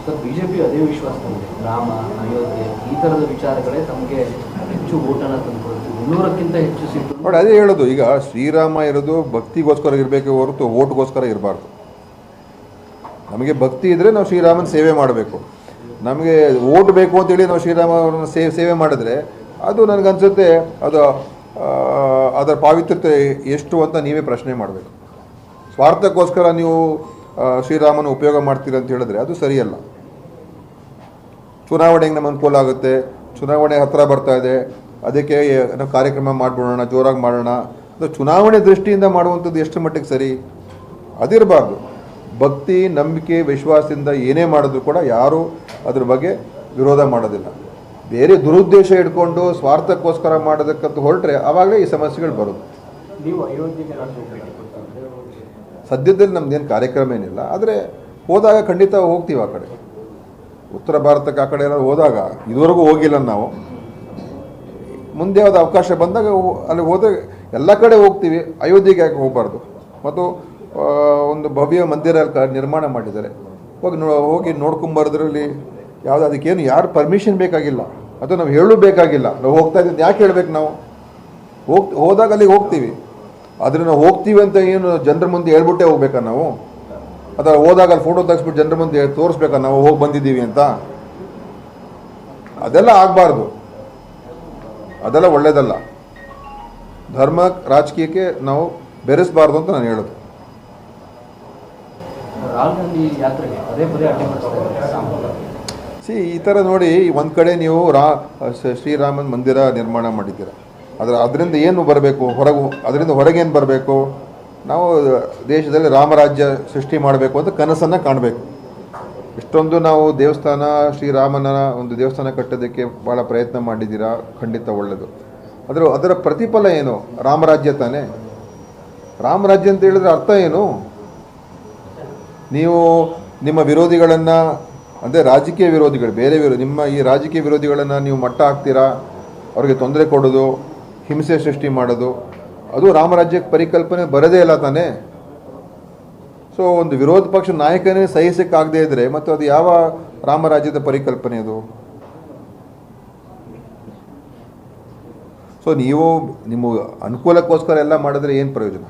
Sir BJP ಅದೇ ವಿಶ್ವಾಸದಲ್ಲಿದೆ, ರಾಮ ಅಯೋಧ್ಯೆ ಈ ಥರದ ವಿಚಾರಗಳೇ ತಮಗೆ ಹೆಚ್ಚು ಓಟನ್ನು ತಂದುಕೊಳ್ತೀವಿ, 200ಕ್ಕಿಂತ ಹೆಚ್ಚು ಸೀಟು. ನೋಡಿ, ಅದೇ ಹೇಳೋದು, ಈಗ ಶ್ರೀರಾಮ ಇರೋದು ಭಕ್ತಿಗೋಸ್ಕರ ಇರಬೇಕೆ ಹೊರತು ಓಟ್ಗೋಸ್ಕರ ಇರಬಾರ್ದು. ನಮಗೆ ಭಕ್ತಿ ಇದ್ದರೆ ನಾವು ಶ್ರೀರಾಮನ ಸೇವೆ ಮಾಡಬೇಕು. ನಮಗೆ ಓಟ್ ಬೇಕು ಅಂತೇಳಿ ನಾವು ಶ್ರೀರಾಮನ ಸೇವೆ ಮಾಡಿದ್ರೆ ಅದು ನನಗನ್ಸುತ್ತೆ ಅದು ಅದರ ಪಾವಿತ್ರ್ಯತೆ ಎಷ್ಟು ಅಂತ ನೀವೇ ಪ್ರಶ್ನೆ ಮಾಡಬೇಕು. ಸ್ವಾರ್ಥಕ್ಕೋಸ್ಕರ ನೀವು ಶ್ರೀರಾಮನ ಉಪಯೋಗ ಮಾಡ್ತೀರ ಅಂತ ಹೇಳಿದ್ರೆ ಅದು ಸರಿಯಲ್ಲ. ಚುನಾವಣೆಗೆ ನಮ್ಗೆ ಅನುಕೂಲ ಆಗುತ್ತೆ, ಚುನಾವಣೆ ಹತ್ತಿರ ಬರ್ತಾ ಇದೆ, ಅದಕ್ಕೆ ನಾವು ಕಾರ್ಯಕ್ರಮ ಮಾಡಿಬಿಡೋಣ, ಜೋರಾಗಿ ಮಾಡೋಣ. ಅದು ಚುನಾವಣೆ ದೃಷ್ಟಿಯಿಂದ ಮಾಡುವಂಥದ್ದು ಎಷ್ಟು ಮಟ್ಟಿಗೆ ಸರಿ? ಅದಿರಬಾರ್ದು. ಭಕ್ತಿ, ನಂಬಿಕೆ, ವಿಶ್ವಾಸದಿಂದ ಏನೇ ಮಾಡಿದ್ರು ಕೂಡ ಯಾರೂ ಅದ್ರ ಬಗ್ಗೆ ವಿರೋಧ ಮಾಡೋದಿಲ್ಲ. ಬೇರೆ ದುರುದ್ದೇಶ ಇಟ್ಕೊಂಡು ಸ್ವಾರ್ಥಕ್ಕೋಸ್ಕರ ಮಾಡೋದಕ್ಕಂತ ಹೊರಟ್ರೆ ಆವಾಗಲೇ ಈ ಸಮಸ್ಯೆಗಳು ಬರೋದು. ಸದ್ಯದಲ್ಲಿ ನಮ್ದೇನು ಕಾರ್ಯಕ್ರಮ ಏನಿಲ್ಲ, ಆದರೆ ಹೋದಾಗ ಖಂಡಿತ ಹೋಗ್ತೀವಿ ಆ ಕಡೆ. ಉತ್ತರ ಭಾರತಕ್ಕೆ ಆ ಕಡೆ ಏನಾದ್ರು ಹೋದಾಗ, ಇದುವರೆಗೂ ಹೋಗಿಲ್ಲ ನಾವು, ಮುಂದೆ ಯಾವ್ದು ಅವಕಾಶ ಬಂದಾಗ ಅಲ್ಲಿ ಹೋದಾಗ ಎಲ್ಲ ಕಡೆ ಹೋಗ್ತೀವಿ. ಅಯೋಧ್ಯೆಗೆ ಯಾಕೆ ಹೋಗಬಾರ್ದು? ಮತ್ತು ಒಂದು ಭವ್ಯ ಮಂದಿರ ನಿರ್ಮಾಣ ಮಾಡಿದ್ದಾರೆ, ಹೋಗಿ ನೋಡ್ಕೊಂಬರೋದ್ರಲ್ಲಿ ಯಾವುದು ಅದಕ್ಕೇನು ಯಾರು ಪರ್ಮಿಷನ್ ಬೇಕಾಗಿಲ್ಲ, ಅದು ನಾವು ಹೇಳೂ ಬೇಕಾಗಿಲ್ಲ. ನಾವು ಹೋಗ್ತಾ ಇದ್ದೀವಿ ಯಾಕೆ ಹೇಳ್ಬೇಕು? ನಾವು ಹೋದಾಗ ಅಲ್ಲಿಗೆ ಹೋಗ್ತೀವಿ, ಆದರೆ ನಾವು ಹೋಗ್ತೀವಿ ಅಂತ ಏನು ಜನರ ಮುಂದೆ ಹೇಳ್ಬಿಟ್ಟೆ ಹೋಗ್ಬೇಕಾ ನಾವು? ಅಥವಾ ಹೋದಾಗ ಅಲ್ಲಿ ಫೋಟೋ ತೆಗೆಸ್ಬಿಟ್ಟು ಜನರ ಮುಂದೆ ತೋರಿಸ್ಬೇಕಾ ನಾವು ಹೋಗಿ ಬಂದಿದ್ದೀವಿ ಅಂತ? ಅದೆಲ್ಲ ಆಗಬಾರ್ದು, ಅದೆಲ್ಲ ಒಳ್ಳೆಯದಲ್ಲ. ಧರ್ಮ ರಾಜಕೀಯಕ್ಕೆ ನಾವು ಬೆರೆಸಬಾರ್ದು ಅಂತ ನಾನು ಹೇಳೋದು. ಈ ಥರ ನೋಡಿ, ಒಂದು ಕಡೆ ನೀವು ಶ್ರೀರಾಮನ ಮಂದಿರ ನಿರ್ಮಾಣ ಮಾಡಿದ್ದೀರ, ಅದರಿಂದ ಏನು ಬರಬೇಕು ಹೊರಗೆ? ಅದರಿಂದ ಹೊರಗೇನು ಬರಬೇಕು? ನಾವು ದೇಶದಲ್ಲಿ ರಾಮರಾಜ್ಯ ಸೃಷ್ಟಿ ಮಾಡಬೇಕು ಅಂತ ಕನಸನ್ನು ಕಾಣಬೇಕು. ಇಷ್ಟೊಂದು ನಾವು ದೇವಸ್ಥಾನ, ಶ್ರೀರಾಮನ ಒಂದು ದೇವಸ್ಥಾನ ಕಟ್ಟೋದಕ್ಕೆ ಭಾಳ ಪ್ರಯತ್ನ ಮಾಡಿದ್ದೀರಾ, ಖಂಡಿತ ಒಳ್ಳೆಯದು. ಅದರ ಪ್ರತಿಫಲ ಏನು? ರಾಮರಾಜ್ಯ ತಾನೇ. ರಾಮರಾಜ್ಯ ಅಂತ ಹೇಳಿದ್ರೆ ಅರ್ಥ ಏನು? ನೀವು ನಿಮ್ಮ ವಿರೋಧಿಗಳನ್ನು, ಅಂದರೆ ರಾಜಕೀಯ ವಿರೋಧಿಗಳು, ಬೇರೆ ನಿಮ್ಮ ಈ ರಾಜಕೀಯ ವಿರೋಧಿಗಳನ್ನು ನೀವು ಮಟ್ಟ ಹಾಕ್ತೀರಾ, ಅವ್ರಿಗೆ ತೊಂದರೆ ಕೊಡೋದು, ಹಿಂಸೆ ಸೃಷ್ಟಿ ಮಾಡೋದು, ಅದು ರಾಮರಾಜ್ಯಕ್ಕೆ ಪರಿಕಲ್ಪನೆ ಬರೋದೇ ಇಲ್ಲ ತಾನೇ. ಸೊ ಒಂದು ವಿರೋಧ ಪಕ್ಷ ನಾಯಕನೇ ಸಹಿಸಕ್ಕಾಗದೇ ಇದ್ದರೆ ಮತ್ತು ಅದು ಯಾವ ರಾಮರಾಜ್ಯದ ಪರಿಕಲ್ಪನೆ ಅದು? ಸೊ ನೀವು ನಿಮ್ಮ ಅನುಕೂಲಕ್ಕೋಸ್ಕರ ಎಲ್ಲ ಮಾಡಿದ್ರೆ ಏನು ಪ್ರಯೋಜನ?